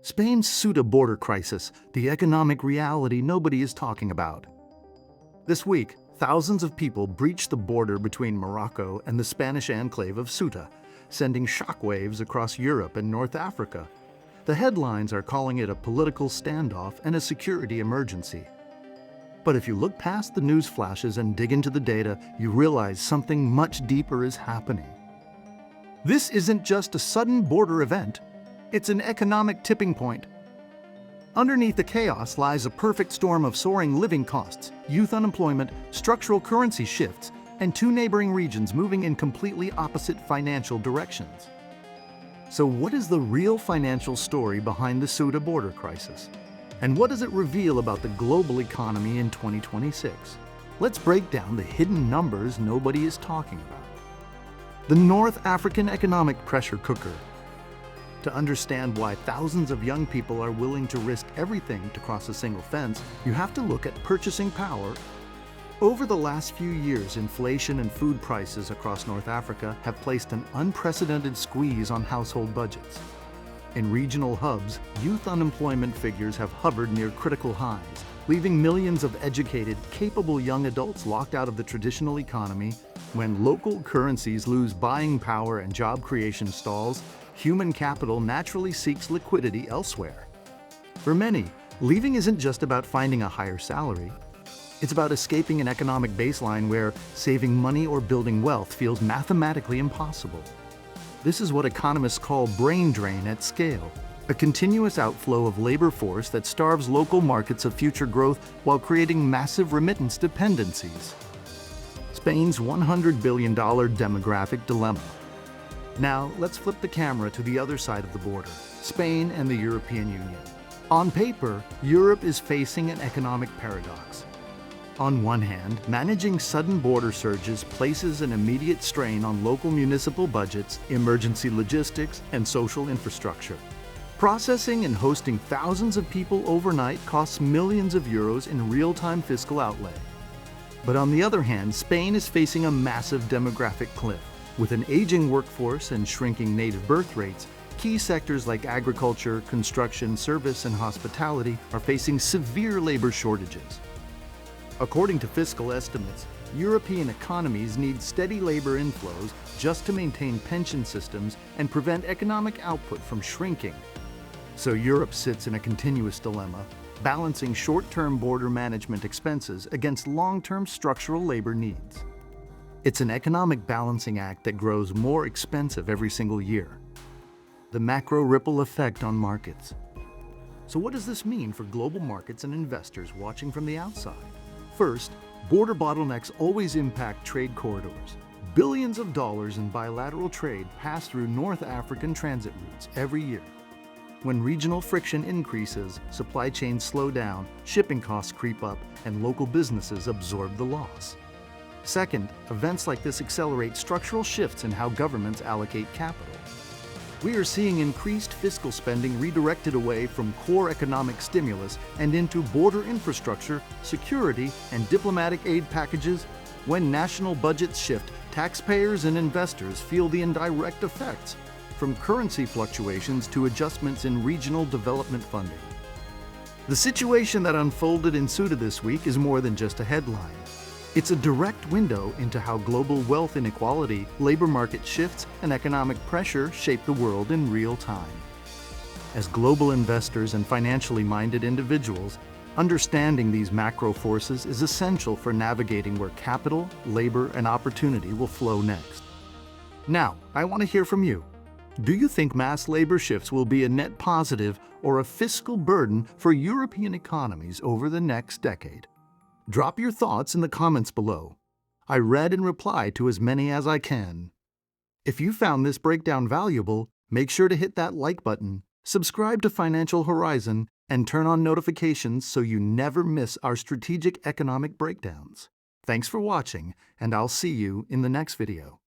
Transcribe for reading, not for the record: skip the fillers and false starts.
Spain's Ceuta border crisis, the economic reality nobody is talking about. This week, thousands of people breached the border between Morocco and the Spanish enclave of Ceuta, sending shockwaves across Europe and North Africa. The headlines are calling it a political standoff and a security emergency. But if you look past the news flashes and dig into the data, you realize something much deeper is happening. This isn't just a sudden border event. It's an economic tipping point. Underneath the chaos lies a perfect storm of soaring living costs, youth unemployment, structural currency shifts, and two neighboring regions moving in completely opposite financial directions. So what is the real financial story behind the Ceuta border crisis? And what does it reveal about the global economy in 2026? Let's break down the hidden numbers nobody is talking about. The North African economic pressure cooker. To understand why thousands of young people are willing to risk everything to cross a single fence, you have to look at purchasing power. Over the last few years, inflation and food prices across North Africa have placed an unprecedented squeeze on household budgets. In regional hubs, youth unemployment figures have hovered near critical highs, leaving millions of educated, capable young adults locked out of the traditional economy. When local currencies lose buying power and job creation stalls, human capital naturally seeks liquidity elsewhere. For many, leaving isn't just about finding a higher salary. It's about escaping an economic baseline where saving money or building wealth feels mathematically impossible. This is what economists call brain drain at scale, a continuous outflow of labor force that starves local markets of future growth while creating massive remittance dependencies. Spain's $100 billion demographic dilemma. Now, let's flip the camera to the other side of the border, Spain and the European Union. On paper, Europe is facing an economic paradox. On one hand, managing sudden border surges places an immediate strain on local municipal budgets, emergency logistics, and social infrastructure. Processing and hosting thousands of people overnight costs millions of euros in real-time fiscal outlay. But on the other hand, Spain is facing a massive demographic cliff. With an aging workforce and shrinking native birth rates, key sectors like agriculture, construction, service, and hospitality are facing severe labor shortages. According to fiscal estimates, European economies need steady labor inflows just to maintain pension systems and prevent economic output from shrinking. So Europe sits in a continuous dilemma, balancing short-term border management expenses against long-term structural labor needs. It's an economic balancing act that grows more expensive every single year. The macro ripple effect on markets. So what does this mean for global markets and investors watching from the outside? First, border bottlenecks always impact trade corridors. Billions of dollars in bilateral trade pass through North African transit routes every year. When regional friction increases, supply chains slow down, shipping costs creep up, and local businesses absorb the loss. Second, events like this accelerate structural shifts in how governments allocate capital. We are seeing increased fiscal spending redirected away from core economic stimulus and into border infrastructure, security, and diplomatic aid packages. When national budgets shift, taxpayers and investors feel the indirect effects, from currency fluctuations to adjustments in regional development funding. The situation that unfolded in Ceuta this week is more than just a headline. It's a direct window into how global wealth inequality, labor market shifts, and economic pressure shape the world in real time. As global investors and financially minded individuals, understanding these macro forces is essential for navigating where capital, labor, and opportunity will flow next. Now, I want to hear from you. Do you think mass labor shifts will be a net positive or a fiscal burden for European economies over the next decade? Drop your thoughts in the comments below. I read and reply to as many as I can. If you found this breakdown valuable, make sure to hit that like button, subscribe to Financial Horizon, and turn on notifications so you never miss our strategic economic breakdowns. Thanks for watching, and I'll see you in the next video.